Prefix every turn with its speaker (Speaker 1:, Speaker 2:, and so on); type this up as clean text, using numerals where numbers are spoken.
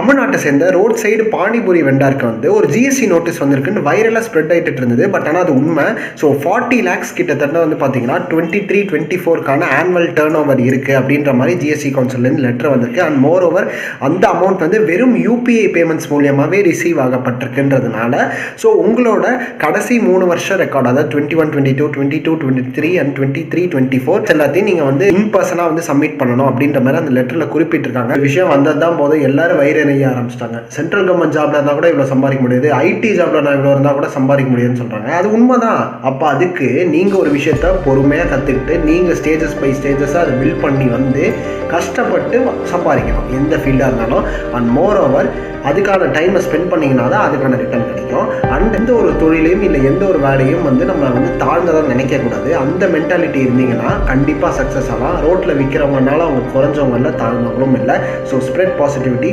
Speaker 1: தமிழ்நாட்டை சேர்ந்த road side panipuri வெண்டாருக்கு வந்து ஒரு ஜிஎஸ்டி நோட்டீஸ் வந்திருக்குன்னு வைரலாக ஸ்ப்ரெட் ஆகிட்டு இருந்தது. பட் ஆனால் அது உண்மை. ஸோ 40 lakhs கிட்டத்தட்ட வந்து பார்த்தீங்கன்னா 23-24க்கான ஆனுவல் டேர்ன் ஓவர் இருக்குது அப்படின்ற மாதிரி ஜிஎஸ்டி கவுன்சிலேருந்து லெட்டர் வந்திருக்கு. அண்ட் மோர் ஓவர் அந்த அமௌண்ட் வந்து வெறும் யூபிஐ பேமெண்ட்ஸ் மூலியமாகவே ரிசீவ் ஆகப்பட்டிருக்குன்றதுனால ஸோ உங்களோட கடைசி 3 வருஷம் ரெக்கார்ட், அதாவது 21-22, 22-23 அண்ட் 23-24 எல்லாத்தையும் நீங்கள் வந்து இன்பர்சனாக வந்து சப்மிட் பண்ணணும் அப்படின்ற மாதிரி அந்த லெட்டரில் குறிப்பிட்டிருக்காங்க. விஷயம் வந்தது தான் போதும் எல்லாரும் வயிறு நெய்ய ஆரம்பிச்சிட்டாங்க. சென்ட்ரல் கவர்மெண்ட் ஜாப்ல இருந்தால் கூட இவ்வளோ சம்பாதிக்க முடியாது, ஐடி ஜாப்ல நான் இவ்வளோ இருந்தால் கூட சம்பாதிக்க முடியுதுன்னு சொல்கிறாங்க. அது உண்மைதான். அப்போ அதுக்கு நீங்கள் ஒரு விஷயத்த பொறுமையாக கற்றுக்கிட்டு நீங்கள் ஸ்டேஜஸ் பை ஸ்டேஜஸாக அதை பில்ட் பண்ணி வந்து கஷ்டப்பட்டு சம்பாதிக்கணும், எந்த ஃபீல்டாக இருந்தாலும். அண்ட் மோர் ஓவர் அதுக்கான டைமை ஸ்பெண்ட் பண்ணிங்கன்னா தான் அதுக்கான ரிட்டர்ன் கிடைக்கும். அண்ட் எந்த ஒரு தொழிலையும் இல்லை எந்த ஒரு வேலையும் வந்து நம்ம வந்து தாழ்ந்ததான் நினைக்கக்கூடாது. அந்த மென்டாலிட்டி இருந்தீங்கன்னா கண்டிப்பாக சக்ஸஸ் ஆகலாம். ரோட்டில் விற்கிறவங்கனால அவங்க குறைஞ்சவங்க இல்லை, தாழ்ந்தவங்களும் இல்லை. So spread positivity.